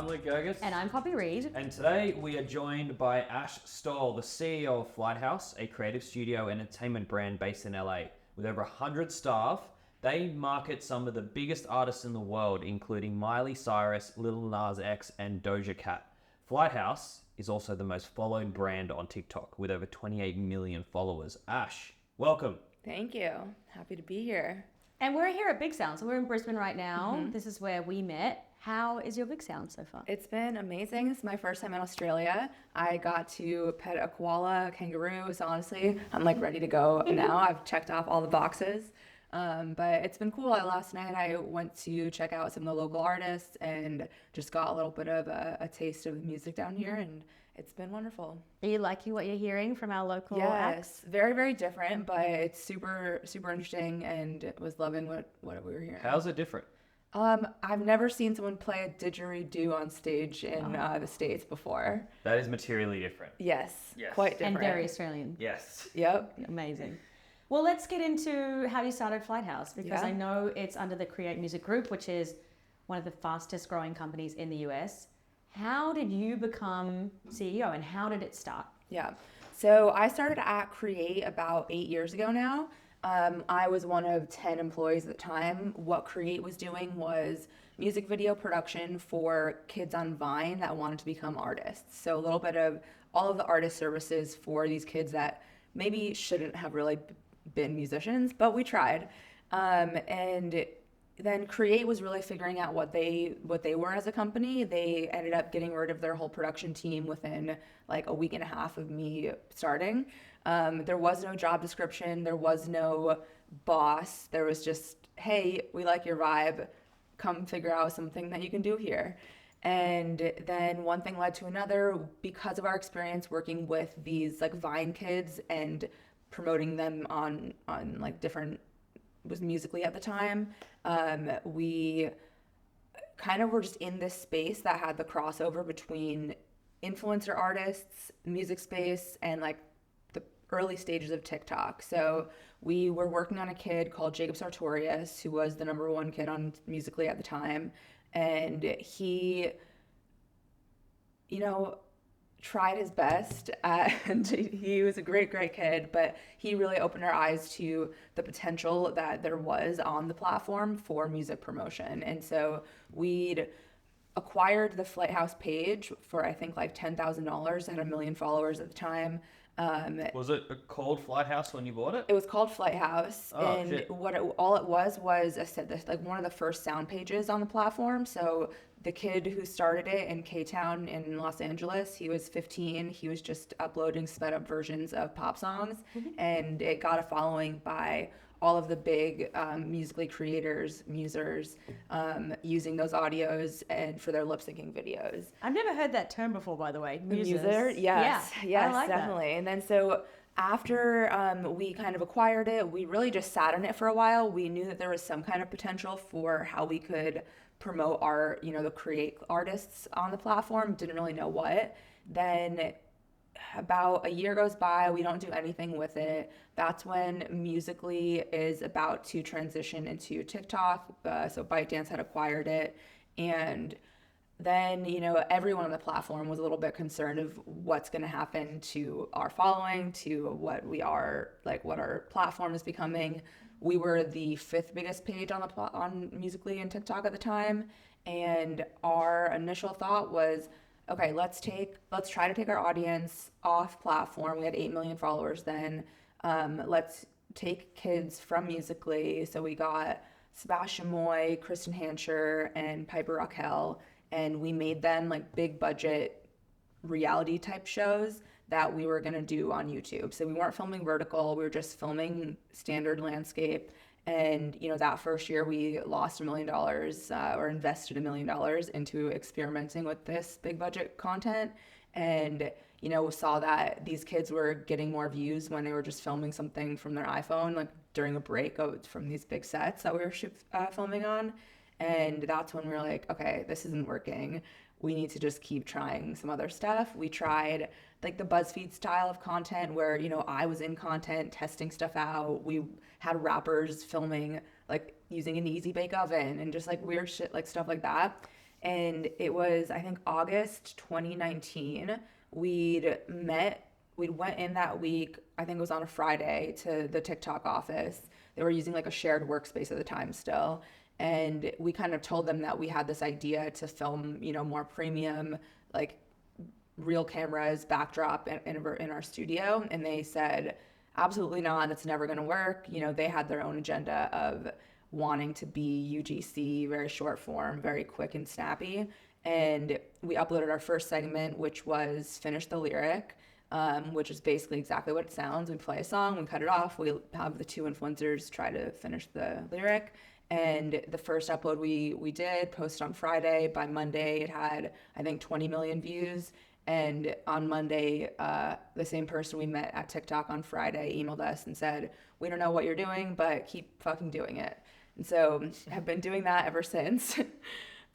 I'm Girgis. And I'm Poppy Reid. And today we are joined by Ash Stahl, the CEO of Flighthouse, a creative studio entertainment brand based in LA. With over 100 staff, they market some of the biggest artists in the world, including Miley Cyrus, Lil Nas X, and Doja Cat. Flighthouse is also the most followed brand on TikTok, with over 28 million followers. Ash, welcome. Thank you. Happy to be here. And we're here at Big Sound, so we're in Brisbane right now. This is where we met. How is your Big Sound so far? It's been amazing. It's my first time in Australia. I got to pet a koala, a kangaroo, so honestly, I'm ready to go now. I've checked off all the boxes. But it's been cool. Last night I went to check out some of the local artists and just got a little bit of a taste of the music down here, and it's been wonderful. Are you liking what you're hearing from our local Yes, acts? very, very different, but it's super, super interesting, and was loving what we were hearing. How's it different? I've never seen someone play a didgeridoo on stage in the States before. That is materially different. Yes, Yes. quite different. And very Australian. Yes. Yep. Amazing. Well, let's get into how you started Flighthouse, because Yeah. I know it's under the Create Music Group, which is one of the fastest growing companies in the US. How did you become CEO and how did it start? Yeah. So I started at Create about 8 years ago now. I was one of 10 employees at the time. What Create was doing was music video production for kids on Vine that wanted to become artists. So a little bit of all of the artist services for these kids that maybe shouldn't have really been musicians, but we tried. And then Create was really figuring out what they were as a company. They ended up getting rid of their whole production team within a week and a half of me starting. There was no job description. There was no boss. There was just, hey, we like your vibe. Come figure out something that you can do here. And then one thing led to another because of our experience working with these Vine kids and promoting them on different, was Musically at the time. We kind of were just in this space that had the crossover between influencer artists, music space, and the early stages of TikTok. So we were working on a kid called Jacob Sartorius, who was the #1 kid on Musically at the time. And he, tried his best, and he was a great kid, but he really opened our eyes to the potential that there was on the platform for music promotion. And so we'd acquired the Flighthouse page for I think $10,000, had 1 million followers at the time. Was it called Flighthouse when you bought it? It was called Flighthouse, and shit. all it was one of the first sound pages on the platform. So the kid who started it in K-Town in Los Angeles, he was 15. He was just uploading sped up versions of pop songs, and it got a following by all of the big Musically creators, musers, using those audios and for their lip syncing videos. I've never heard that term before, by the way. Muser, yes, I like definitely. That. And then so after we kind of acquired it, we really just sat on it for a while. We knew that there was some kind of potential for how we could promote our, the Create artists on the platform. Didn't really know what. Then about a year goes by, we don't do anything with it. That's when Musically is about to transition into TikTok. So ByteDance had acquired it, and then everyone on the platform was a little bit concerned of what's going to happen to our following, to what we are, what our platform is becoming. We were the 5th biggest page on Musically and TikTok at the time, and our initial thought was, okay, let's try to take our audience off platform. We had 8 million followers then. Let's take kids from Musically. So we got Sebastian Moy, Kristen Hancher, and Piper Raquel, and we made them big budget reality type shows that we were going to do on YouTube. So we weren't filming vertical. We were just filming standard landscape. And, that first year we lost $1 million or invested $1 million into experimenting with this big budget content. And, saw that these kids were getting more views when they were just filming something from their iPhone, during a break from these big sets that we were filming on. And that's when we were like, okay, this isn't working. We need to just keep trying some other stuff. We tried the BuzzFeed style of content where, I was in content testing stuff out. We had rappers filming using an easy bake oven and just weird shit, stuff like that. And it was, I think, August 2019. We went in that week, I think it was on a Friday, to the TikTok office. They were using like a shared workspace at the time still. And we kind of told them that we had this idea to film, more premium, like real cameras, backdrop in our studio. And they said, absolutely not, that's never going to work. They had their own agenda of wanting to be UGC, very short form, very quick and snappy. And we uploaded our first segment, which was Finish the Lyric, which is basically exactly what it sounds. We play a song, we cut it off, we have the two influencers try to finish the lyric. And the first upload we did, posted on Friday. By Monday, it had, I think, 20 million views. And on Monday, the same person we met at TikTok on Friday emailed us and said, we don't know what you're doing, but keep fucking doing it. And so I've been doing that ever since.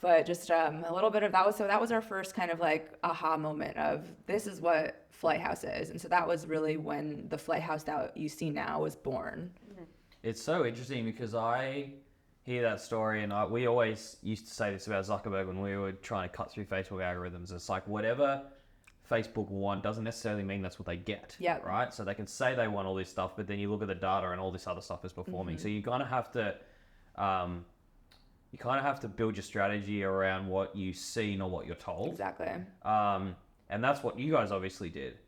But just a little bit of that was our first kind of like aha moment of this is what Flighthouse is. And so that was really when the Flighthouse that you see now was born. It's so interesting because I hear that story, and we always used to say this about Zuckerberg when we were trying to cut through Facebook algorithms. It's like whatever Facebook want doesn't necessarily mean that's what they get. Yeah. Right. So they can say they want all this stuff, but then you look at the data and all this other stuff is performing. So you kind of have to build your strategy around what you see, not what you're told. Exactly. And that's what you guys obviously did.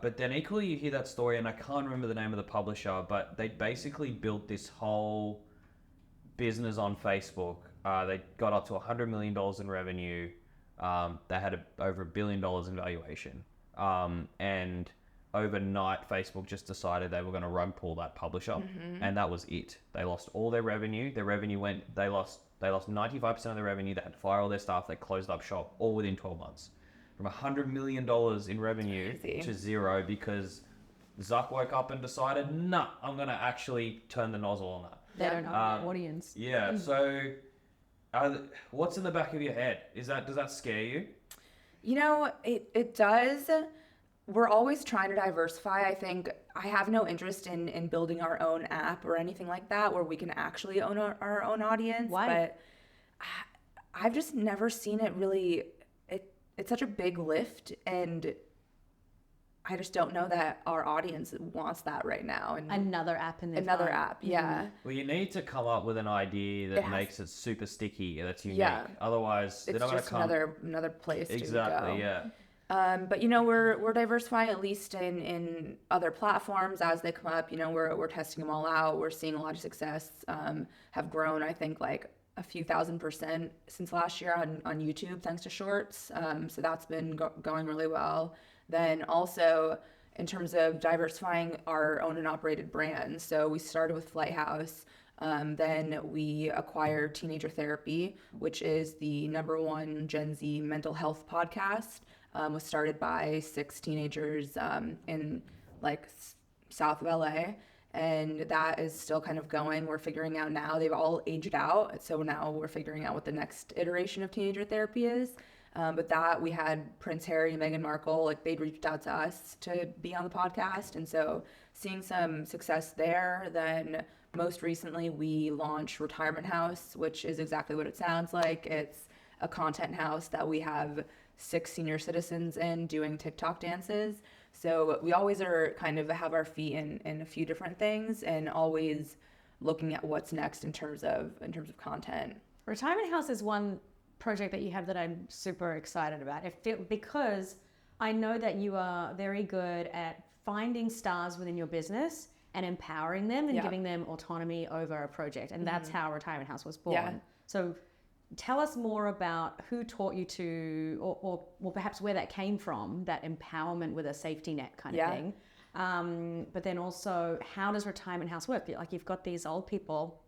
But then equally you hear that story, and I can't remember the name of the publisher, but they basically built this whole business on Facebook. They got up to $100 million in revenue. They had over $1 billion in valuation. And overnight, Facebook just decided they were going to rug pull that publisher, and that was it. They lost all their revenue. They lost 95% of their revenue. They had to fire all their staff. They closed up shop all within 12 months. From $100 million in revenue to zero because Zuck woke up and decided, nah, I'm going to actually turn the nozzle on that. They don't know the audience. Yeah. So, what's in the back of your head? Does that scare you? It does. We're always trying to diversify. I think I have no interest in building our own app or anything like that where we can actually own our own audience. Why? But I've just never seen it really. It's such a big lift, and I just don't know that our audience wants that right now. And Another app in there. another app, yeah. Well, you need to come up with an idea that makes it super sticky, that's unique. Yeah. Otherwise, they're It's not going to just come. another place Exactly. to go. Yeah. But we're diversifying at least in other platforms as they come up. We're testing them all out. We're seeing a lot of success. Have grown, I think, like a few thousand% since last year on YouTube thanks to Shorts. So that's been going really well. Then also in terms of diversifying our owned and operated brands. So we started with Flighthouse. Then we acquired Teenager Therapy, which is the #1 Gen Z mental health podcast. Was started by 6 teenagers in like south of LA, and that is still kind of going. We're figuring out now, they've all aged out, so now we're figuring out what the next iteration of Teenager Therapy is. But that we had Prince Harry, Meghan Markle, like they'd reached out to us to be on the podcast, and so seeing some success there. Then most recently we launched Retirement House, which is exactly what it sounds like. It's a content house that we have 6 senior citizens in doing TikTok dances. So we always are kind of have our feet in a few different things and always looking at what's next in terms of content. Retirement House is one project that you have that I'm super excited about. Because I know that you are very good at finding stars within your business and empowering them and giving them autonomy over a project. And that's how Retirement House was born. Yeah. So tell us more about who taught you to, or perhaps where that came from, that empowerment with a safety net kind of thing. But then also, how does Retirement House work? Like you've got these old people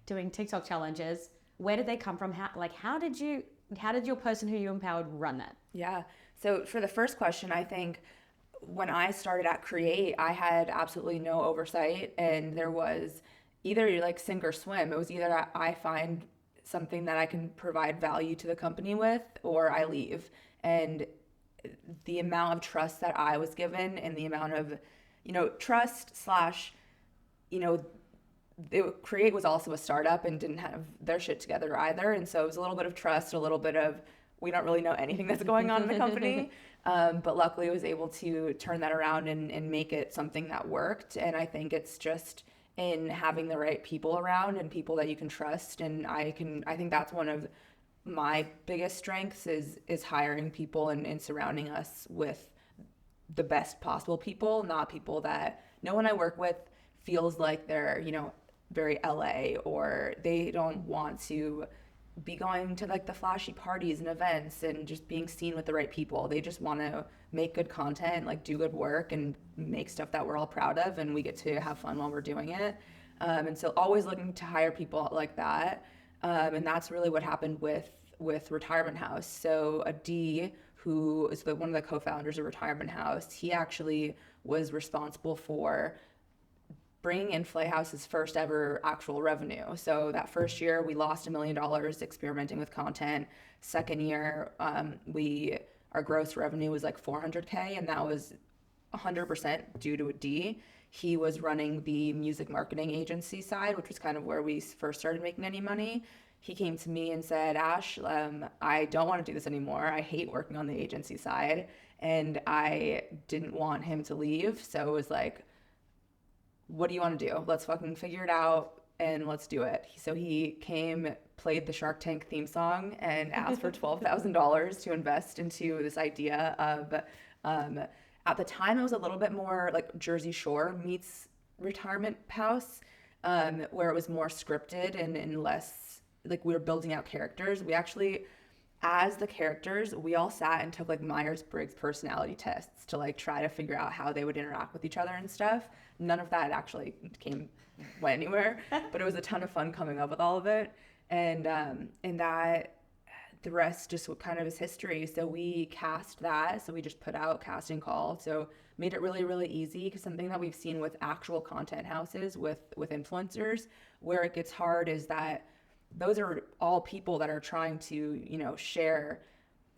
doing TikTok challenges. Where did they come from? How did your person who you empowered run that? Yeah. So for the first question, I think when I started at Create, I had absolutely no oversight, and there was either like sink or swim. It was either I find something that I can provide value to the company with, or I leave. And the amount of trust that I was given, and the amount of, trust / Create was also a startup and didn't have their shit together either. And so it was a little bit of trust, a little bit of, we don't really know anything that's going on in the company. But luckily I was able to turn that around and make it something that worked. And I think it's just in having the right people around and people that you can trust. And I think that's one of my biggest strengths is hiring people and surrounding us with the best possible people, not people that no one I work with feels like they're, very LA, or they don't want to be going to like the flashy parties and events and just being seen with the right people. They just want to make good content, like do good work and make stuff that we're all proud of, and we get to have fun while we're doing it. And so always looking to hire people like that. And that's really what happened with Retirement House. So D, who is one of the co-founders of Retirement House, he actually was responsible for bringing in Playhouse's first ever actual revenue. So that first year we lost $1 million experimenting with content. Second year, our gross revenue was like $400K, and that was 100% due to a D. He was running the music marketing agency side, which was kind of where we first started making any money. He came to me and said, Ash, I don't want to do this anymore. I hate working on the agency side. And I didn't want him to leave. So it was like, what do you want to do? Let's fucking figure it out and let's do it. So he came, played the Shark Tank theme song, and asked for $12,000 to invest into this idea of, at the time it was a little bit more like Jersey Shore meets Retirement House, where it was more scripted and less, like we were building out characters. We actually, as the characters, we all sat and took like Myers-Briggs personality tests to like try to figure out how they would interact with each other and stuff. None of that actually went anywhere, but it was a ton of fun coming up with all of it. And that the rest just kind of is history. So we cast that. So we just put out casting call. So made it really, really easy, because something that we've seen with actual content houses with influencers, where it gets hard is that those are all people that are trying to, share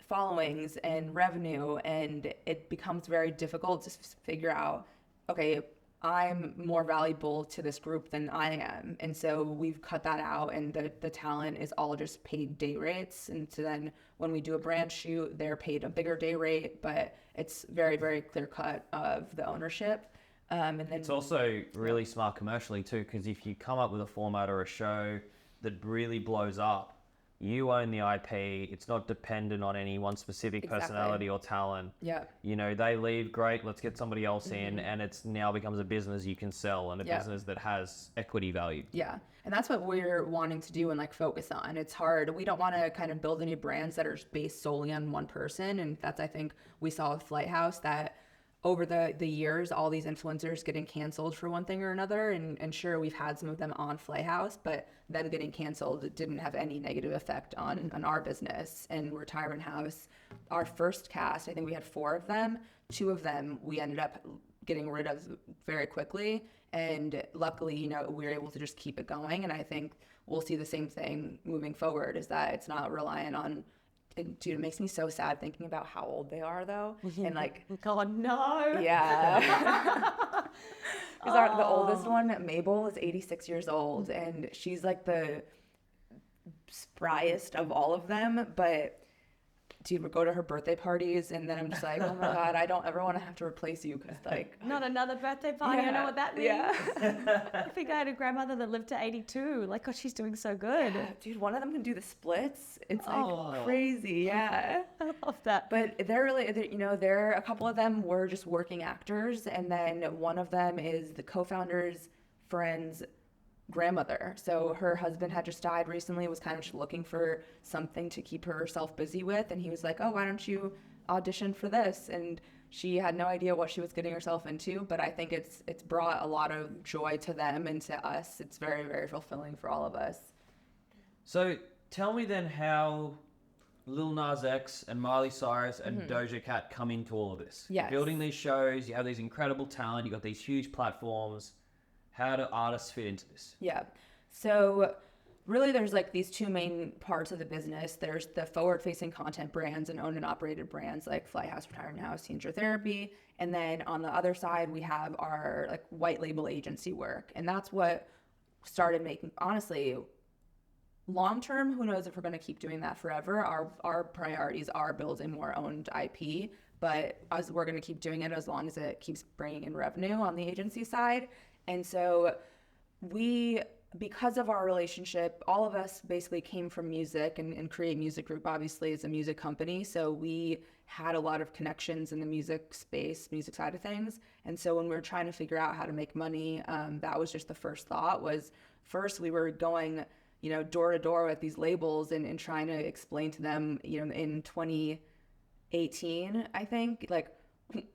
followings and revenue, and it becomes very difficult to figure out, okay, I'm more valuable to this group than I am. And so we've cut that out, and the talent is all just paid day rates. And so then when we do a brand shoot, they're paid a bigger day rate, but it's very, very clear cut of the ownership. And then it's also really smart commercially too, because if you come up with a format or a show that really blows up, you own the IP. It's not dependent on any one specific personality or talent. Yeah. They leave, great, let's get somebody else in, and it's now becomes a business you can sell, and a business that has equity value. Yeah. And that's what we're wanting to do and like focus on. It's hard. We don't want to kind of build any brands that are based solely on one person. And that's, I think we saw with Lighthouse, that over the years, all these influencers getting canceled for one thing or another. And sure, we've had some of them on Playhouse, but them getting canceled didn't have any negative effect on our business. And Retirement House, our first cast, I think we had 4 of them. 2 of them we ended up getting rid of very quickly. And luckily, we were able to just keep it going. And I think we'll see the same thing moving forward, is that it's not reliant on. Dude, it makes me so sad thinking about how old they are, though. And like, God, no. Yeah. Because the oldest one, Mabel, is 86 years old, and she's like the spryest of all of them. But dude, we go to her birthday parties, and then I'm just like, oh my God, I don't ever want to have to replace you, because like, not another birthday party. I know what that means. Yeah. I think I had a grandmother that lived to 82. Like, God, she's doing so good. Yeah, dude, one of them can do the splits. It's like crazy. Yeah. I love that. But they're a couple of them were just working actors, and then one of them is the co-founder's friend's grandmother. So her husband had just died recently, was kind of just looking for something to keep herself busy with, and he was like, oh, why don't you audition for this? And she had no idea what she was getting herself into, but I think it's brought a lot of joy to them and to us. It's very, very fulfilling for all of us. So tell me then how Lil Nas X and Miley Cyrus and Doja Cat come into all of this. Yes. Building these shows, you have these incredible talent, you got these huge platforms. How do artists fit into this? Yeah. So really there's like these 2 main parts of the business. There's the forward-facing content brands and owned and operated brands like Flighthouse, Retirement House, Teenager Therapy. And then on the other side, we have our like white label agency work. And that's what started making, honestly, long term, who knows if we're going to keep doing that forever. Our priorities are building more owned IP, but as we're going to keep doing it as long as it keeps bringing in revenue on the agency side. And so because of our relationship, all of us basically came from music, and Create Music Group obviously is a music company. So we had a lot of connections in the music space, music side of things. And so when we were trying to figure out how to make money, that was just the first thought. Was first we were going, door to door with these labels and trying to explain to them, in 2018, I think, like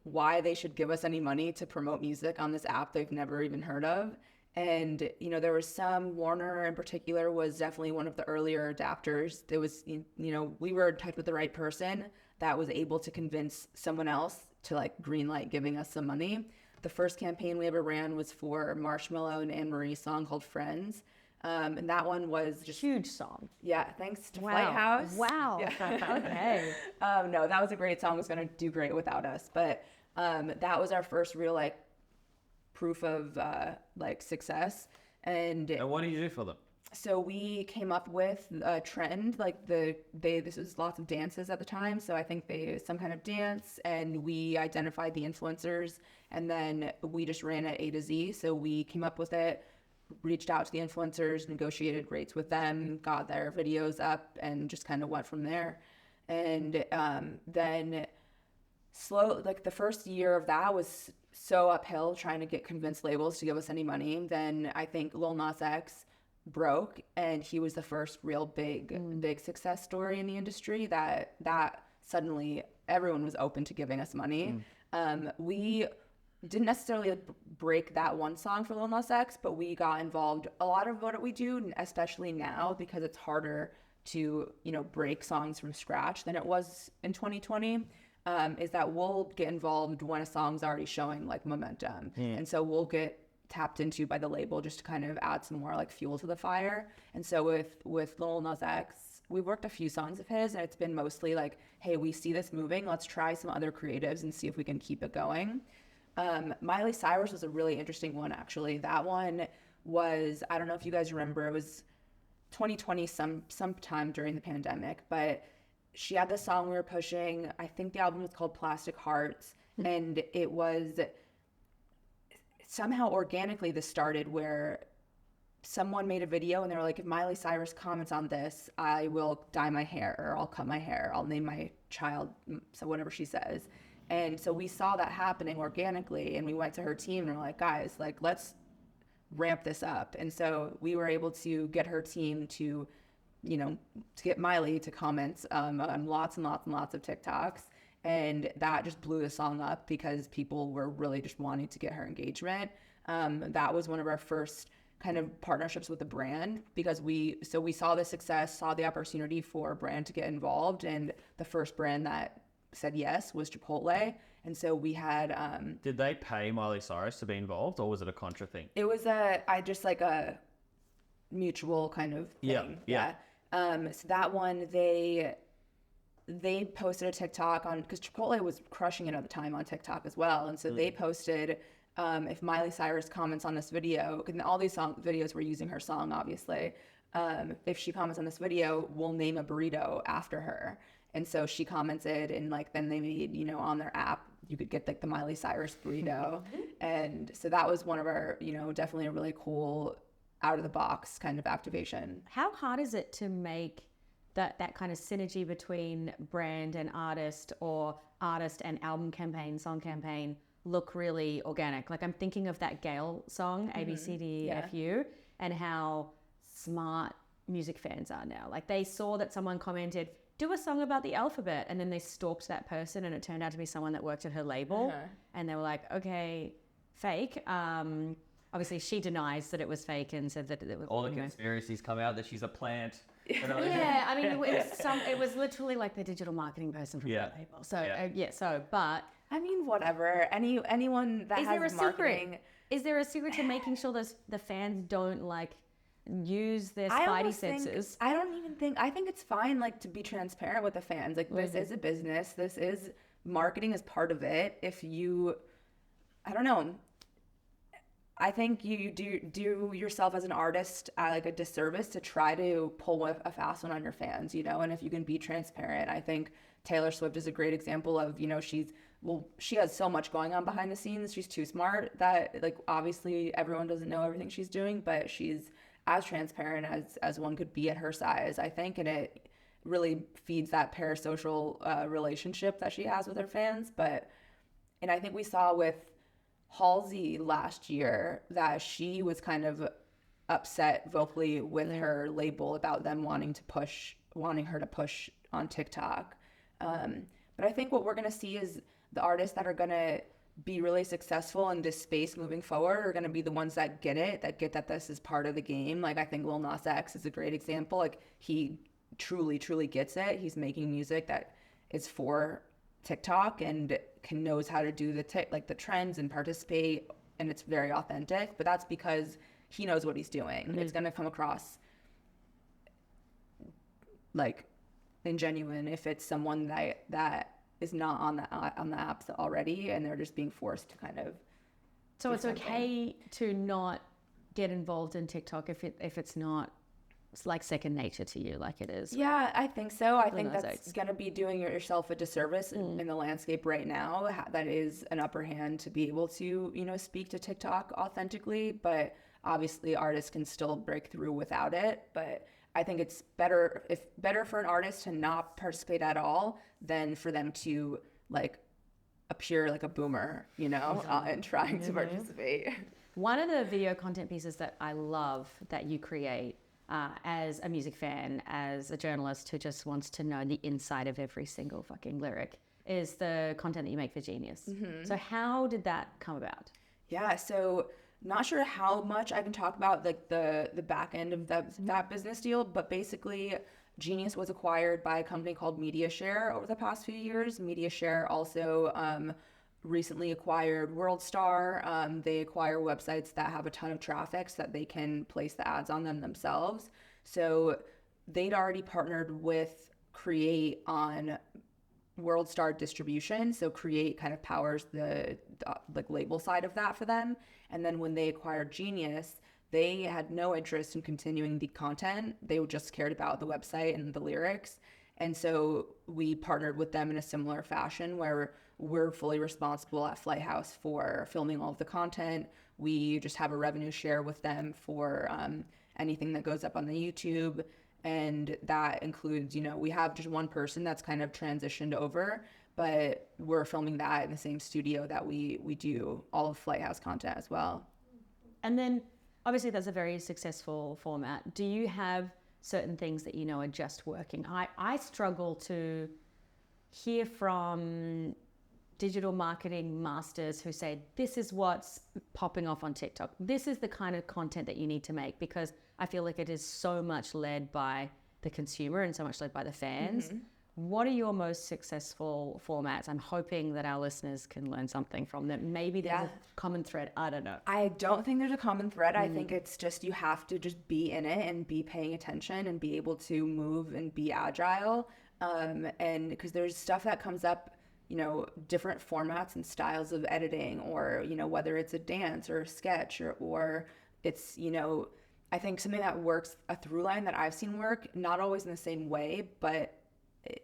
why they should give us any money to promote music on this app they've never even heard of. And, there was Warner in particular was definitely one of the earlier adapters. There was, we were in touch with the right person that was able to convince someone else to like greenlight giving us some money. The first campaign we ever ran was for Marshmello and Anne Marie's song called Friends. And that one was just huge song. Yeah, thanks to Wow. Lighthouse. Wow. Yeah. Okay. No, that was a great song. It was gonna do great without us, but that was our first real like proof of like success. And what do you do for them? So we came up with a trend, like this was lots of dances at the time. So I think some kind of dance, and we identified the influencers, and then we just ran it A to Z. So we came up with it, reached out to the influencers, negotiated rates with them, got their videos up, and just kind of went from there. And then like the first year of that was so uphill trying to convince labels to give us any money. Then I think Lil Nas X broke, and he was the first real big success story in the industry that suddenly everyone was open to giving us money. We didn't necessarily break that one song for Lil Nas X, but we got involved a lot of what we do, especially now because it's harder to break songs from scratch than it was in 2020. Is that we'll get involved when a song's already showing like momentum, and so we'll get tapped into by the label just to kind of add some more like fuel to the fire. And so with Lil Nas X, we worked a few songs of his, and it's been mostly like, hey, we see this moving, let's try some other creatives and see if we can keep it going. Miley Cyrus was a really interesting one, actually. That one was, I don't know if you guys remember, it was 2020 sometime during the pandemic, but she had this song we were pushing. I think the album was called Plastic Hearts, and it was somehow organically this started where someone made a video and they were like, if Miley Cyrus comments on this, I will dye my hair, or I'll cut my hair, I'll name my child, so whatever she says. And so we saw that happening organically, and we went to her team and we're like, guys, like, let's ramp this up. And so we were able to get her team to get Miley to comment on lots and lots and lots of TikToks. And that just blew the song up because people were really just wanting to get her engagement. That was one of our first kind of partnerships with the brand, because we saw the success, saw the opportunity for a brand to get involved. And the first brand that said yes was Chipotle. And so we had... Did they pay Miley Cyrus to be involved, or was it a contra thing? It was a mutual kind of thing. Yeah. So that one, they posted a TikTok on, because Chipotle was crushing it at the time on TikTok as well. And so they posted, if Miley Cyrus comments on this video, and all these videos were using her song, obviously. If she comments on this video, we'll name a burrito after her. And so she commented, and like then they made, on their app, you could get like the Miley Cyrus burrito. And so that was one of our, definitely a really cool out of the box kind of activation. How hard is it to make that kind of synergy between brand and artist, or artist and album campaign, song campaign, look really organic? Like I'm thinking of that Gale song, ABCDEFU, and how smart music fans are now. Like they saw that someone commented, do a song about the alphabet, and then they stalked that person, and it turned out to be someone that worked at her label, and they were like, okay, fake. Obviously, she denies that it was fake and said that it was... All the conspiracies come out that she's a plant. Yeah, I mean, it was literally like the digital marketing person from that label. So, but... I mean, whatever. Anyone that has marketing... Is there a secret to making sure the fans don't, like, use their spidey senses? I think it's fine, like, to be transparent with the fans. Like, this is a business. This is... Marketing is part of it. If you... I don't know... I think you do yourself as an artist like a disservice to try to pull a fast one on your fans, you know. And if you can be transparent, I think Taylor Swift is a great example of, you know, she has so much going on behind the scenes. She's too smart that, like, obviously everyone doesn't know everything she's doing, but she's as transparent as one could be at her size, I think, and it really feeds that parasocial relationship that she has with her fans. And I think we saw with Halsey last year that she was kind of upset vocally with her label about them wanting her to push on TikTok. But I think what we're going to see is the artists that are going to be really successful in this space moving forward are going to be the ones that get that this is part of the game. Like, I think Lil Nas X is a great example. Like, he truly, truly gets it. He's making music that is for TikTok and knows how to do the trends and participate, and it's very authentic. But that's because he knows what he's doing. Mm-hmm. It's going to come across like ingenuine if it's someone that is not on the apps already and they're just being forced to kind of. So it's something. Okay to not get involved in TikTok if it's not. It's like second nature to you, like it is. Yeah, I think so. I think that's going to be doing yourself a disservice in the landscape right now. That is an upper hand to be able to, you know, speak to TikTok authentically. But obviously, artists can still break through without it. But I think it's better for an artist to not participate at all than for them to like appear like a boomer, you know, and trying to participate. One of the video content pieces that I love that you create. As a music fan, as a journalist who just wants to know the inside of every single fucking lyric, is the content that you make for Genius. Mm-hmm. So how did that come about? Yeah, so not sure how much I can talk about like the back end of that business deal, but basically Genius was acquired by a company called MediaShare over the past few years. MediaShare also recently acquired WorldStar. They acquire websites that have a ton of traffic so that they can place the ads on them themselves. So they'd already partnered with Create on WorldStar distribution. So Create kind of powers the like label side of that for them. And then when they acquired Genius, they had no interest in continuing the content. They just cared about the website and the lyrics. And so we partnered with them in a similar fashion where we're fully responsible at Flight House for filming all of the content. We just have a revenue share with them for anything that goes up on the YouTube. And that includes, you know, we have just one person that's kind of transitioned over, but we're filming that in the same studio that we do all of Flight House content as well. And then obviously that's a very successful format. Do you have certain things that you know are just working? I struggle to hear from digital marketing masters who say, this is what's popping off on TikTok. This is the kind of content that you need to make, because I feel like it is so much led by the consumer and so much led by the fans. Mm-hmm. What are your most successful formats? I'm hoping that our listeners can learn something from them. Maybe there's a common thread. I don't know. I don't think there's a common thread. I think it's just you have to just be in it and be paying attention and be able to move and be agile. And because there's stuff that comes up, you know, different formats and styles of editing, or, you know, whether it's a dance or a sketch or it's, you know, I think something that works, a through line that I've seen work, not always in the same way, but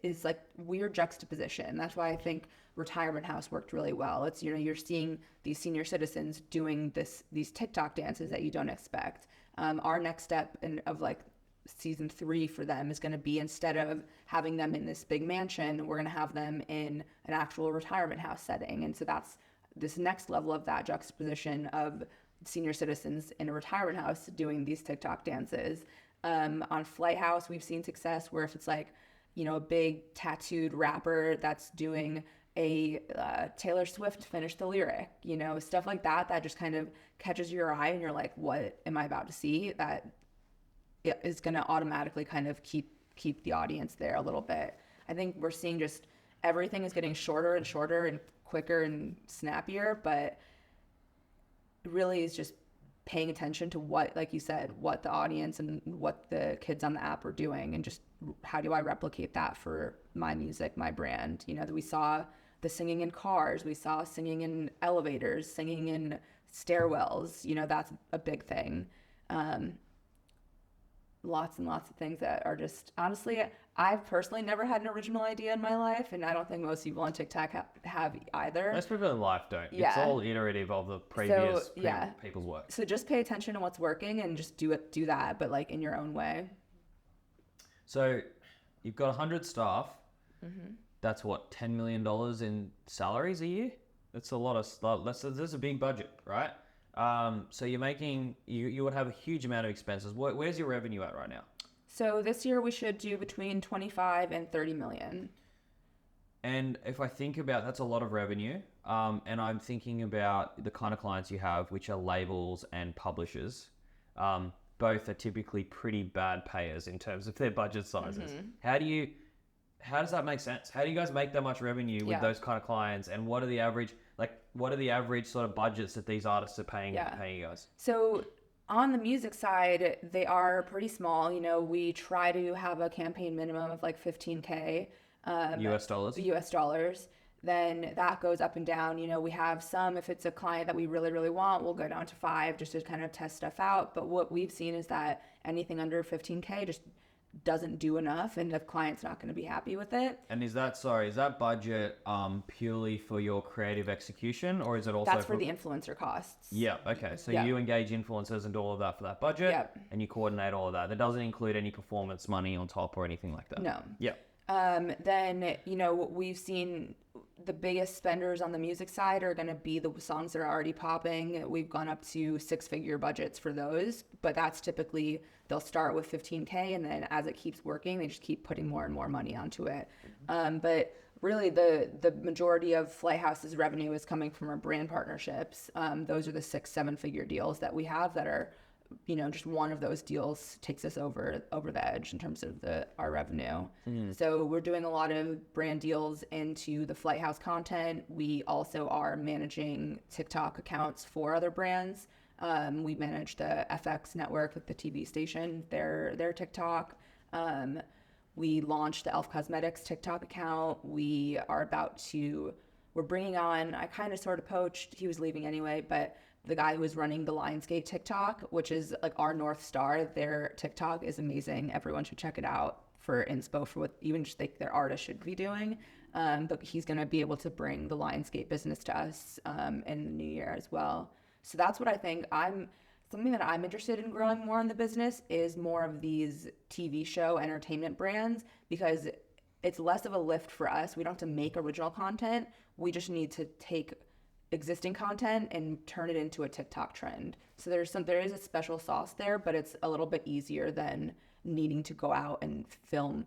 is like weird juxtaposition. That's why I think Retirement House worked really well. It's, you know, you're seeing these senior citizens doing these TikTok dances that you don't expect. Our next step of like season 3 for them is going to be, instead of having them in this big mansion, we're going to have them in an actual retirement house setting. And so that's this next level of that juxtaposition of senior citizens in a retirement house doing these TikTok dances. On Flight House, we've seen success where if it's like, you know, a big tattooed rapper that's doing a Taylor Swift finish the lyric, you know, stuff like that just kind of catches your eye and you're like, what am I about to see? That is going to automatically kind of keep the audience there a little bit. I think we're seeing just everything is getting shorter and shorter and quicker and snappier, but it really is just paying attention to what, like you said, what the audience and what the kids on the app are doing, and just how do I replicate that for my music, my brand. You know, that we saw the singing in cars, we saw singing in elevators, singing in stairwells, that's a big thing. Lots and lots of things that are just, honestly, I've personally never had an original idea in my life, and I don't think most people on TikTok have either. Most people in life don't. Yeah. It's all iterative of the previous people's work. So just pay attention to what's working and just do that, but like in your own way. So you've got 100 staff. That's what, $10 million in salaries a year? That's a lot of, that's a big budget, right? So you're making, you would have a huge amount of expenses. Where's your revenue at right now? So this year we should do between 25 and 30 million. And if I think about, that's a lot of revenue. And I'm thinking about the kind of clients you have, which are labels and publishers. Both are typically pretty bad payers in terms of their budget sizes. How does that make sense? How do you guys make that much revenue with those kind of clients? And what are the average sort of budgets that these artists are paying you guys? So on the music side, they are pretty small. We try to have a campaign minimum of like 15K. US dollars? US dollars. Then that goes up and down. We have some, if it's a client that we really, really want, we'll go down to 5 just to kind of test stuff out. But what we've seen is that anything under 15K just doesn't do enough, and the client's not going to be happy with it. And is that budget purely for your creative execution, or is it also that's for the influencer costs? Yeah, okay. So you engage influencers and do all of that for that budget, and you coordinate all of that. That doesn't include any performance money on top or anything like that. No. Yeah. Then, we've seen the biggest spenders on the music side are going to be the songs that are already popping. We've gone up to 6-figure budgets for those, but that's typically, they'll start with 15K, and then as it keeps working, they just keep putting more and more money onto it. But really the majority of Flighthouse's revenue is coming from our brand partnerships. Those are the 6-7-figure deals that we have that are, just one of those deals takes us over the edge in terms of our revenue. So we're doing a lot of brand deals into the Flighthouse content. We also are managing TikTok accounts for other brands. We manage the FX network with the TV station, their TikTok. We launched the Elf Cosmetics TikTok account. We're bringing on, I kind of sort of poached, he was leaving anyway, but the guy who was running the Lionsgate TikTok, which is like our North Star, their TikTok is amazing. Everyone should check it out for inspo for what even just think their artists should be doing. But he's going to be able to bring the Lionsgate business to us in the new year as well. So that's what I think. Something that I'm interested in growing more in the business is more of these TV show entertainment brands, because it's less of a lift for us. We don't have to make original content. We just need to take existing content and turn it into a TikTok trend. So there is a special sauce there, but it's a little bit easier than needing to go out and film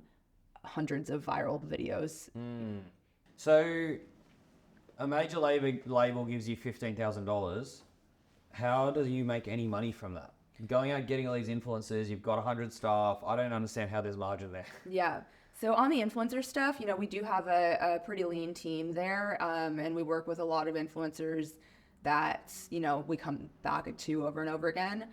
hundreds of viral videos. So a major label gives you $15,000. How do you make any money from that? Going out getting all these influencers, you've got 100 staff. I don't understand how there's margin there. Yeah. So on the influencer stuff, we do have a pretty lean team there, and we work with a lot of influencers that, we come back to over and over again.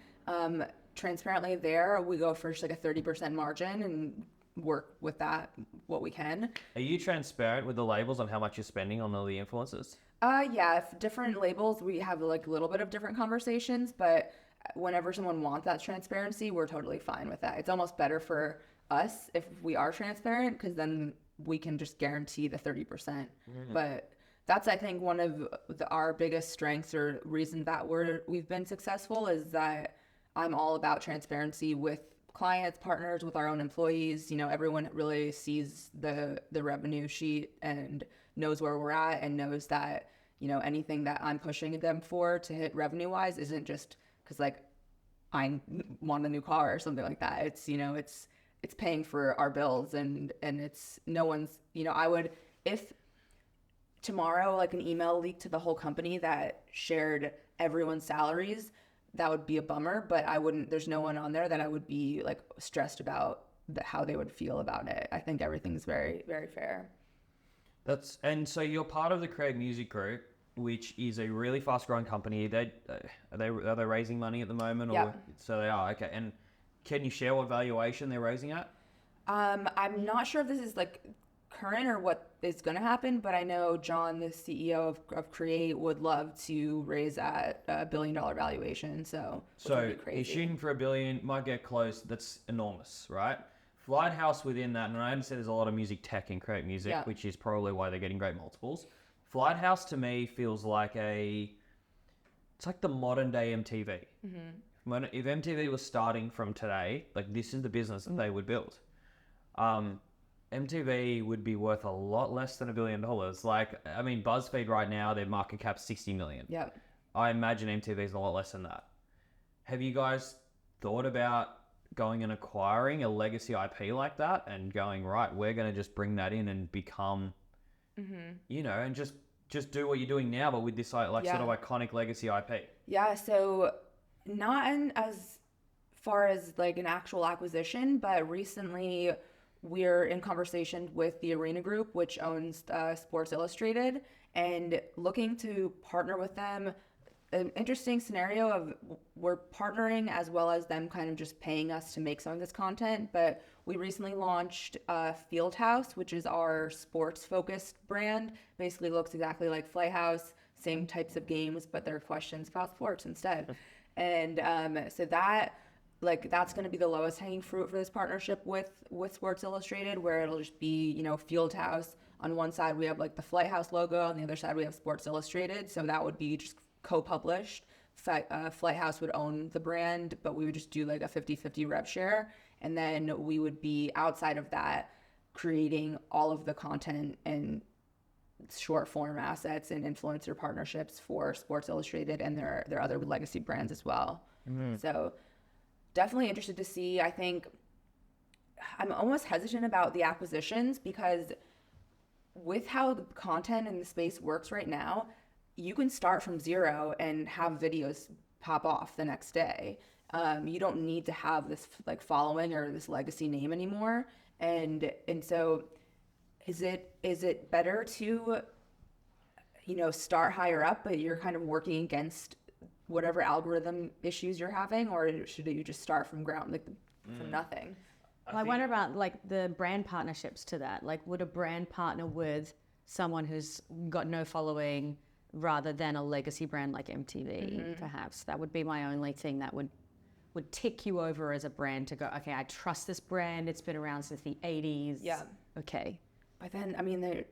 Transparently there, we go for just like a 30% margin and work with that what we can. Are you transparent with the labels on how much you're spending on all the influencers? Yeah, if different labels, we have like a little bit of different conversations, but whenever someone wants that transparency, we're totally fine with that. It's almost better for us if we are transparent, because then we can just guarantee the 30%. But that's, I think, one of our biggest strengths or reason that we've been successful is that I'm all about transparency with clients, partners, with our own employees. Everyone really sees the revenue sheet and knows where we're at, and knows that anything that I'm pushing them for to hit revenue wise isn't just because like I want a new car or something like that. It's paying for our bills, and it's no one's, if tomorrow like an email leaked to the whole company that shared everyone's salaries, that would be a bummer, but there's no one on there that I would be like stressed about how they would feel about it. I think everything's very, very fair. And so you're part of the Create Music Group, which is a really fast growing company. Are they raising money at the moment? Yeah. So they are, okay. And can you share what valuation they're raising at? I'm not sure if this is like current or what is going to happen, but I know John, the CEO of Create, would love to raise at $1 billion valuation. So he's shooting for $1 billion, might get close. That's enormous, right? Flighthouse within that, and I understand there's a lot of music tech in Create Music, which is probably why they're getting great multiples. Flighthouse to me feels like it's like the modern day MTV. If MTV was starting from today, like this is the business that they would build. MTV would be worth a lot less than $1 billion. Like, I mean, BuzzFeed right now, their market cap's 60 million. Yep. I imagine MTV is a lot less than that. Have you guys thought about going and acquiring a legacy IP like that and going, right, we're going to just bring that in and become, you know, and just do what you're doing now, but with this sort of iconic legacy IP? Yeah, so not as far as like an actual acquisition, but recently we're in conversation with the Arena Group, which owns Sports Illustrated, and looking to partner with them. An interesting scenario of we're partnering as well as them kind of just paying us to make some of this content. But we recently launched Fieldhouse, which is our sports-focused brand. Basically looks exactly like Flighthouse, same types of games, but they're questions about sports instead. And so that's going to be the lowest hanging fruit for this partnership with Sports Illustrated, where it'll just be, you know, Fieldhouse. On one side, we have like the Flighthouse logo. On the other side, we have Sports Illustrated. So that would be just co-published. Flighthouse would own the brand, but we would just do like a 50-50 rev share. And then we would be outside of that creating all of the content and short form assets and influencer partnerships for Sports Illustrated and their other legacy brands as well. So definitely interested to see. I think I'm almost hesitant about the acquisitions because with how the content in the space works right now, you can start from zero and have videos pop off the next day. You don't need to have this like following or this legacy name anymore. And so is it better to, you know, start higher up, but you're kind of working against whatever algorithm issues you're having, or should you just start from ground, like from nothing? Well, I wonder about like the brand partnerships to that. Like, would a brand partner with someone who's got no following rather than a legacy brand like MTV, perhaps? That would be my only thing that would tick you over as a brand to go, okay, I trust this brand. It's been around since the 80s. Yeah. Okay. But then, I mean, they're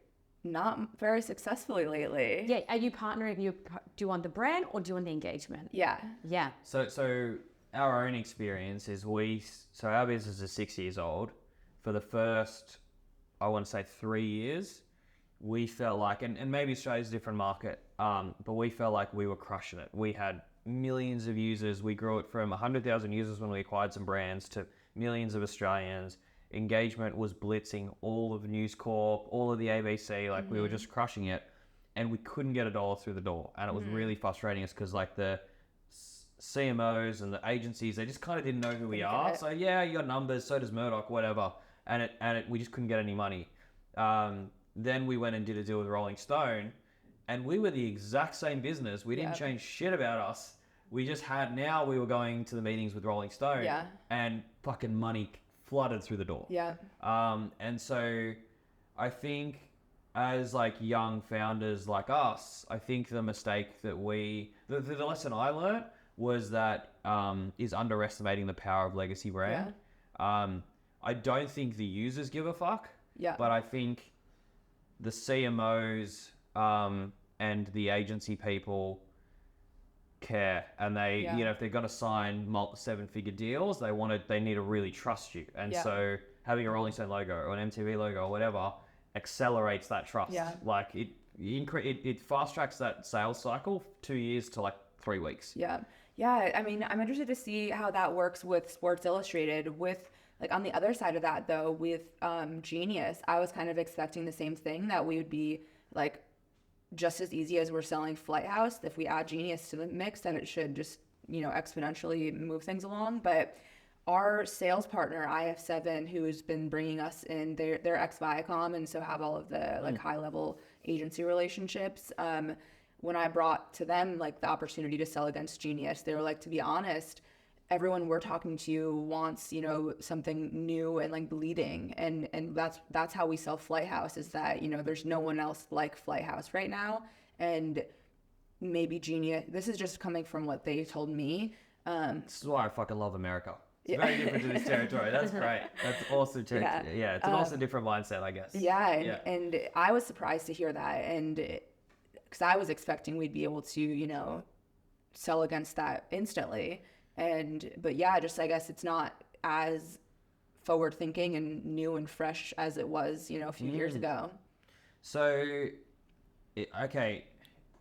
not very successfly lately. Yeah. Are you partnering? Do you want the brand or do you want the engagement? Yeah. Yeah. So our own experience is our business is 6 years old. For the first, I want to say 3 years, we felt like, and maybe Australia's a different market, but we felt like we were crushing it. We had millions of users. We grew it from 100,000 users when we acquired some brands to millions of Australians. Engagement was blitzing all of News Corp, all of the ABC. Like we were just crushing it, and we couldn't get $1 through the door. And it was really frustrating us because like the CMOs and the agencies, they just kind of didn't know who we are. So yeah, you got numbers, so does Murdoch, whatever. And we just couldn't get any money. Then we went and did a deal with Rolling Stone, and we were the exact same business. We didn't change shit about us. We just now we were going to the meetings with Rolling Stone, and fucking money flooded through the door. Yeah. And so I think as like young founders like us, I think the mistake that the lesson I learned was that is underestimating the power of legacy brand. I don't think the users give a fuck. Yeah. But I think the CMOs and the agency people care, and they, you know, if they're going to sign seven-figure deals, they need to really trust you. And so having a Rolling Stone logo or an MTV logo or whatever accelerates that trust. Like it fast tracks that sales cycle 2 years to like 3 weeks. Yeah. I mean, I'm interested to see how that works with Sports Illustrated. With like on the other side of that though, with Genius, I was kind of expecting the same thing, that we would be like just as easy as we're selling Flighthouse. If we add Genius to the mix, then it should just, you know, exponentially move things along. But our sales partner, IF7, who's been bringing us in, they're ex-Viacom, and so have all of the like high-level agency relationships. When I brought to them like the opportunity to sell against Genius, they were like, to be honest, everyone we're talking to wants, you know, something new and like bleeding. And that's how we sell Flight House, is that, you know, there's no one else like Flight House right now. And maybe Genius, this is just coming from what they told me. This is why I fucking love America. It's very different to this territory. That's great. That's awesome. Yeah, it's an also different mindset, I guess. And I was surprised to hear that. And because I was expecting we'd be able to, you know, sell against that instantly. But yeah, just I guess it's not as forward thinking and new and fresh as it was, you know, a few years ago. So, okay,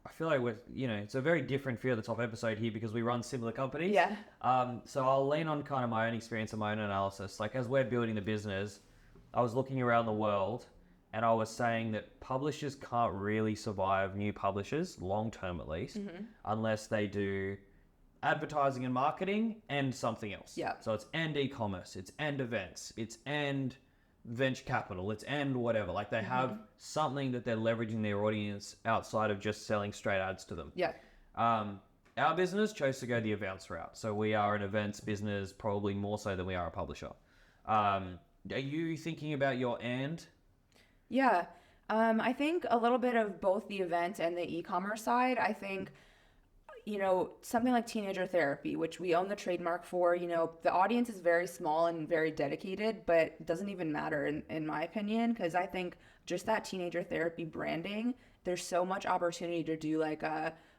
I feel like it's a very different feel of the top episode here because we run similar companies. Yeah. So I'll lean on kind of my own experience and my own analysis. Like as we're building the business, I was looking around the world and I was saying that publishers can't really survive, new publishers, long term at least, unless they do advertising and marketing and something else. Yeah. So it's and e-commerce, it's and events, it's and venture capital, it's and whatever. Like they have something that they're leveraging their audience outside of just selling straight ads to them. Yeah. Our business chose to go the events route. So we are an events business, probably more so than we are a publisher. Are you thinking about your and? Yeah. I think a little bit of both the event and the e-commerce side. I think, you know, something like teenager therapy, which we own the trademark for, you know, the audience is very small and very dedicated, but it doesn't even matter in my opinion, because I think just that teenager therapy branding, there's so much opportunity to do like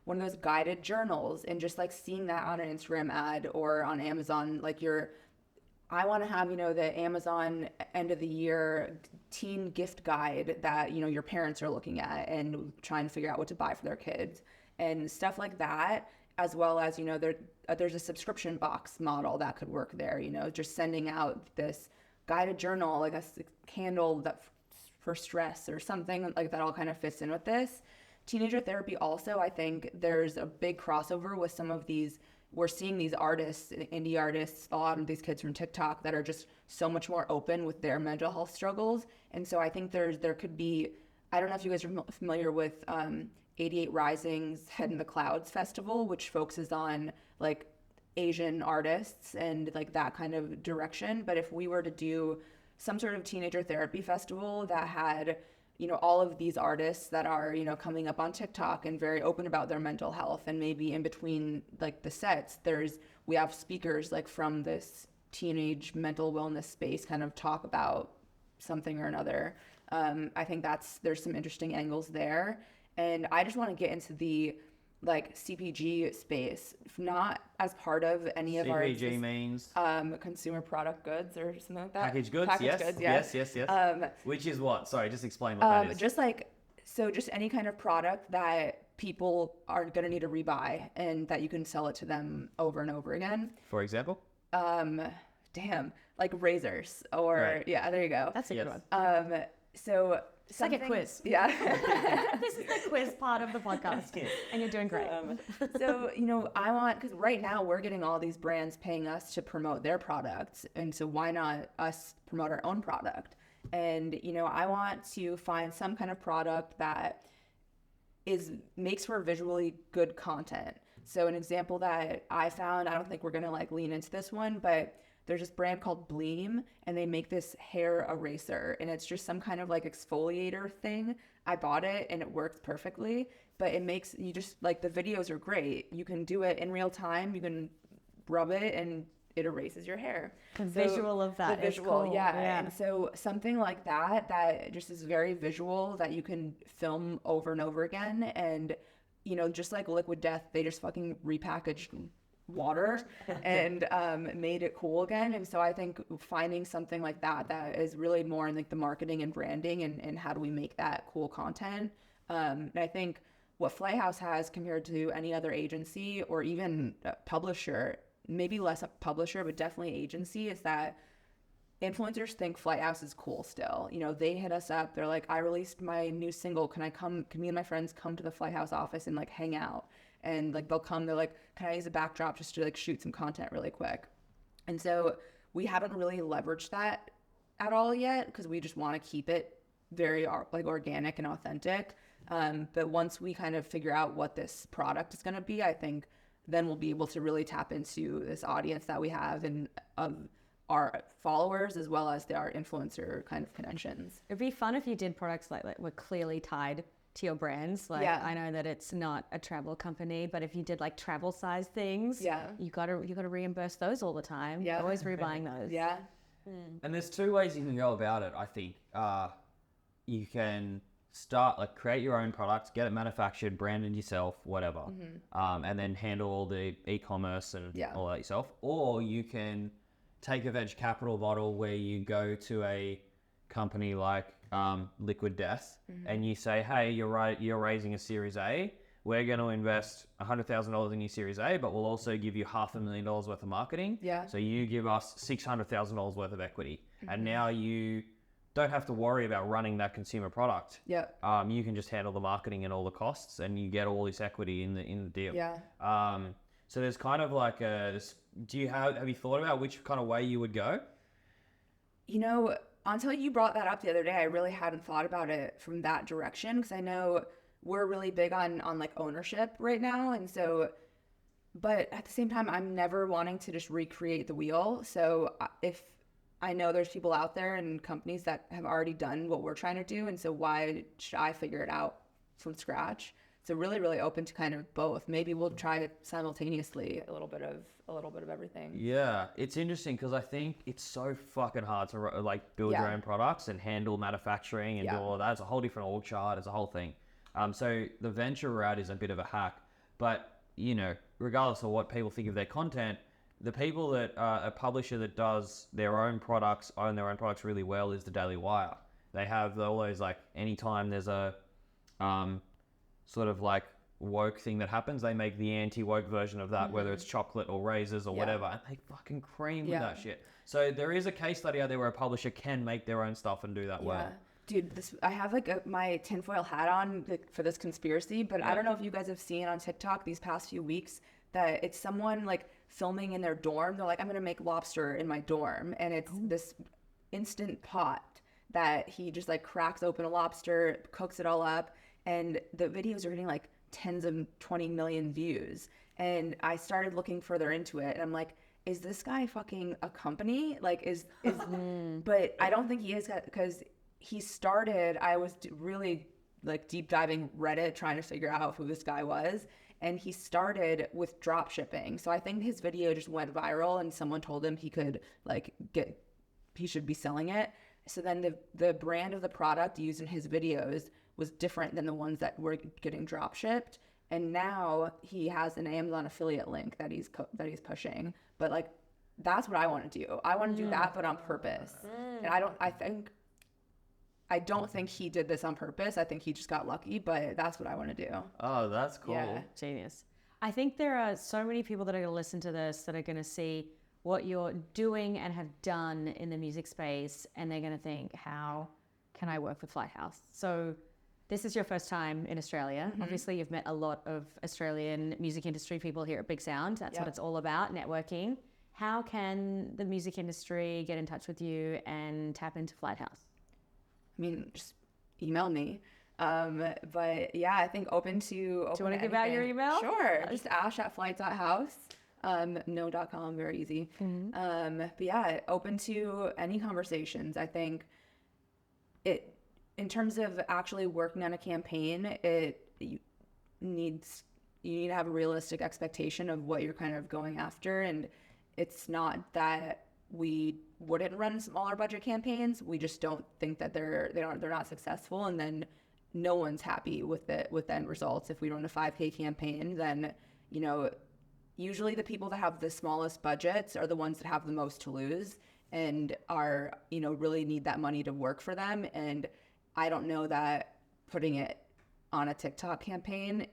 one of those guided journals and just like seeing that on an Instagram ad or on Amazon, like I want to have, you know, the Amazon end of the year teen gift guide that, you know, your parents are looking at and trying to figure out what to buy for their kids and stuff like that, as well as, you know, there's a subscription box model that could work there, you know, just sending out this guided journal, like a candle that for stress or something like that all kind of fits in with this. Teenager therapy also, I think there's a big crossover with some of these. We're seeing these artists, indie artists, a lot of these kids from TikTok that are just so much more open with their mental health struggles. And so I think there could be, I don't know if you guys are familiar with 88 Rising's Head in the Clouds Festival, which focuses on like Asian artists and like that kind of direction. But if we were to do some sort of teenager therapy festival that had, you know, all of these artists that are, you know, coming up on TikTok and very open about their mental health, and maybe in between like the sets, we have speakers like from this teenage mental wellness space kind of talk about something or another. I think there's some interesting angles there. And I just want to get into the like CPG space, not as part of any of our CPG means consumer product goods or something like that. Packaged goods, yes. Which is what? Sorry, just explain what that is. Just any kind of product that people are going to need to rebuy and that you can sell it to them over and over again. For example? Like razors or right. Yeah, there you go. That's a good one. So it's like a quiz. Yeah. This is the quiz part of the podcast, and you're doing great. So, you know, because right now we're getting all these brands paying us to promote their products, and so why not us promote our own product? And, you know, I want to find some kind of product that makes for visually good content. So an example that I found, I don't think we're going to like lean into this one, but there's this brand called Bleem, and they make this hair eraser, and it's just some kind of like exfoliator thing. I bought it and it works perfectly, but it makes you just like, the videos are great. You can do it in real time. You can rub it and it erases your hair. The visual of that is cool. Yeah. And so something like that just is very visual, that you can film over and over again. And, you know, just like Liquid Death, they just fucking repackaged water and made it cool again. And so I think finding something like that is really more in like the marketing and branding and how do we make that cool content. And I think what Flight House has compared to any other agency or even publisher, maybe less a publisher, but definitely agency, is that influencers think Flight House is cool still. You know, they hit us up. They're like, I released my new single. Can me and my friends come to the Flight House office and like hang out? And like they'll come, they're like, can I use a backdrop just to like shoot some content really quick? And so we haven't really leveraged that at all yet, because we just want to keep it very like organic and authentic. But once we kind of figure out what this product is going to be, I think then we'll be able to really tap into this audience that we have and of our followers as well as our influencer kind of connections. It'd be fun if you did products like that were clearly tied to your brands. Like, Yeah. I know that it's not a travel company, but if you did like travel size things, Yeah. you gotta reimburse those all the time. Yeah. Always rebuying those. Yeah. And there's two ways you can go about it, I think. You can start, like, create your own products, get it manufactured, branded yourself, whatever, and then handle all the e-commerce and all that yourself. Or you can take a venture capital model where you go to a company like Liquid Death and you say, hey, you're raising a Series A. We're going to invest $100,000 in your Series A, but we'll also give you $500,000 worth of marketing. Yeah. So you give us $600,000 worth of equity. And now you don't have to worry about running that consumer product. Yeah. You can just handle the marketing and all the costs, and you get all this equity in the deal. Yeah. So there's kind of like have you thought about which kind of way you would go? You know, until you brought that up the other day, I really hadn't thought about it from that direction, because I know we're really big on like ownership right now. And so, but at the same time, I'm never wanting to just recreate the wheel. So if I know there's people out there and companies that have already done what we're trying to do, and so why should I figure it out from scratch? So really, really open to kind of both. Maybe we'll try it simultaneously, a little bit of everything. Yeah, it's interesting because I think it's so fucking hard to like build your own products and handle manufacturing and do all of that. It's a whole different org chart. It's a whole thing. So the venture route is a bit of a hack, but you know, regardless of what people think of their content, the people that a publisher that does their own products, own their own products really well is the Daily Wire. They have all those, like, anytime there's a sort of like woke thing that happens, they make the anti-woke version of that, whether it's chocolate or razors or whatever, and they fucking cream with that shit. So there is a case study out there where a publisher can make their own stuff and do that well. Dude, I have like my tinfoil hat on for this conspiracy, but I don't know if you guys have seen on TikTok these past few weeks that it's someone like filming in their dorm. They're like, I'm gonna make lobster in my dorm, and it's this instant pot that he just like cracks open a lobster, cooks it all up, and the videos are getting like tens of 20 million views. And I started looking further into it, and I'm like, is this guy fucking a company? Like, is but I don't think he is, because he started, I was really like deep diving Reddit trying to figure out who this guy was, and he started with drop shipping. So I think his video just went viral, and someone told him he could like he should be selling it. So then the brand of the product used in his videos was different than the ones that were getting drop shipped. And now he has an Amazon affiliate link that he's pushing. But like, that's what I want to do. I want to do that, but on purpose. And I don't think he did this on purpose. I think he just got lucky, but that's what I want to do. Oh, that's cool. Yeah. Genius. I think there are so many people that are going to listen to this that are going to see what you're doing and have done in the music space, and they're going to think, how can I work with Lighthouse? So this is your first time in Australia. Obviously, you've met a lot of Australian music industry people here at Big Sound. That's what it's all about, networking. How can the music industry get in touch with you and tap into Lighthouse? I mean, just email me. But yeah, I think open to. Do you want to give out your email? Sure. Just ash@flight.house. No.com, very easy. But yeah, open to any conversations. I think in terms of actually working on a campaign, you need to have a realistic expectation of what you're kind of going after. And it's not that we wouldn't run smaller budget campaigns. We just don't think that they're not successful, and then no one's happy with the end results. If we run a 5K campaign, then usually the people that have the smallest budgets are the ones that have the most to lose and are really need that money to work for them. And I don't know that putting it on a TikTok campaign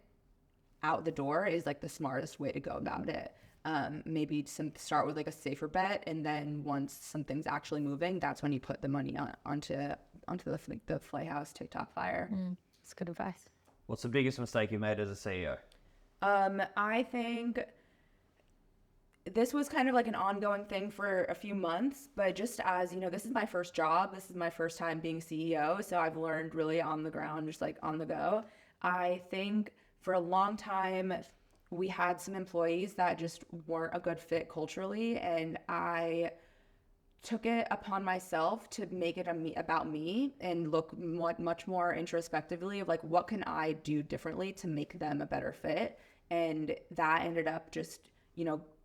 out the door is like the smartest way to go about it. Maybe start with like a safer bet, and then once something's actually moving, that's when you put the money onto the Playhouse TikTok fire. That's good advice. What's the biggest mistake you made as a CEO? I think this was kind of like an ongoing thing for a few months, but just as this is my first job, this is my first time being CEO, so I've learned really on the ground, just like on the go. I think for a long time, we had some employees that just weren't a good fit culturally, and I took it upon myself to make it about me and look much more introspectively of like, what can I do differently to make them a better fit? And that ended up just,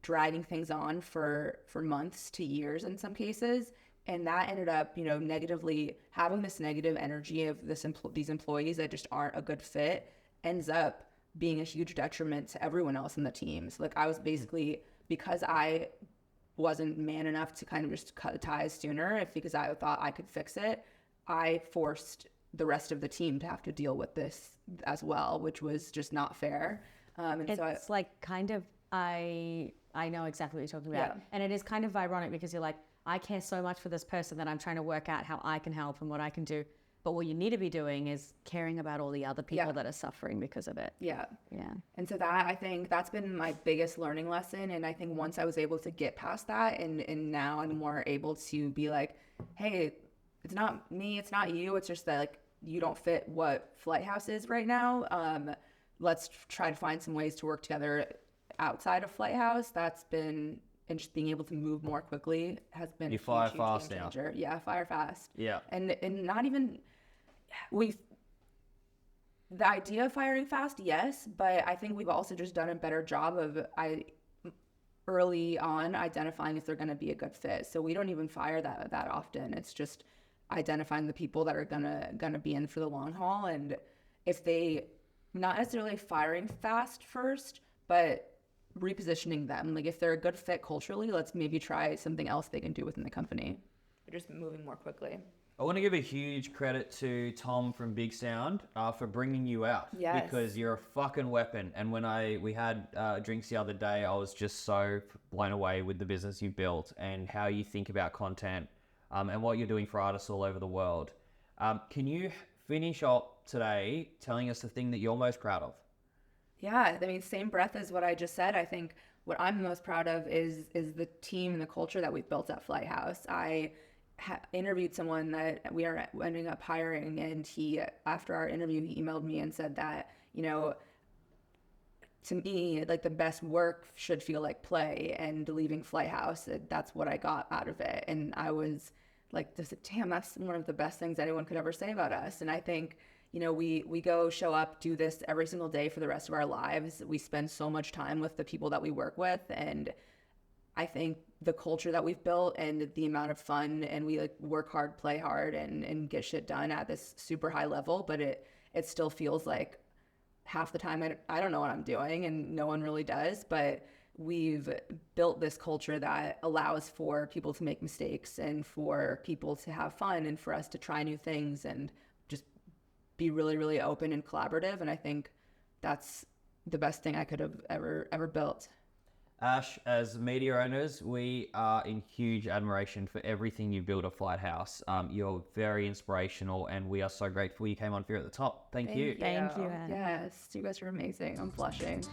dragging things on for months to years in some cases. And that ended up, negatively having this negative energy of these employees that just aren't a good fit ends up being a huge detriment to everyone else in the teams. Like I was basically, because I wasn't man enough to kind of just cut ties sooner, because I thought I could fix it, I forced the rest of the team to have to deal with this as well, which was just not fair. It's like kind of, I know exactly what you're talking about. Yeah. And it is kind of ironic because you're like, I care so much for this person that I'm trying to work out how I can help and what I can do. But what you need to be doing is caring about all the other people that are suffering because of it. Yeah. Yeah. And so that, I think that's been my biggest learning lesson. And I think once I was able to get past that and now I'm more able to be like, hey, it's not me, it's not you. It's just that like, you don't fit what Flighthouse is right now. Let's try to find some ways to work together outside of Flighthouse. That's been, and just being able to move more quickly has been You a fire huge fast game now. changer. Yeah, fire fast. Yeah. And not even, the idea of firing fast, yes, but I think we've also just done a better job of early on identifying if they're going to be a good fit. So we don't even fire that often. It's just identifying the people that are gonna be in for the long haul, and if they, not necessarily firing fast first, but repositioning them. Like if they're a good fit culturally, let's maybe try something else they can do within the company. They're just moving more quickly. I want to give a huge credit to Tom from Big Sound for bringing you out. Yes. Because you're a fucking weapon. And when we had drinks the other day, I was just so blown away with the business you built and how you think about content and what you're doing for artists all over the world. Can you finish up today telling us the thing that you're most proud of? Yeah, I mean, same breath as what I just said. I think what I'm most proud of is the team and the culture that we've built at Flighthouse. I interviewed someone that we are ending up hiring, and he, after our interview, he emailed me and said that, to me, like the best work should feel like play, and leaving Flighthouse, that's what I got out of it. And I was like, damn, that's one of the best things anyone could ever say about us. And I think, we go show up, do this every single day for the rest of our lives. We spend so much time with the people that we work with. And I think the culture that we've built and the amount of fun, and we like work hard, play hard, and get shit done at this super high level, but it still feels like half the time I don't know what I'm doing, and no one really does, but we've built this culture that allows for people to make mistakes and for people to have fun and for us to try new things and just be really, really open and collaborative. And I think that's the best thing I could have ever built. Ash, as media owners, we are in huge admiration for everything you built at Flighthouse. You're very inspirational, and we are so grateful you came on here at the top. Thank you. Thank you, Anne. Yes, you guys are amazing. I'm blushing.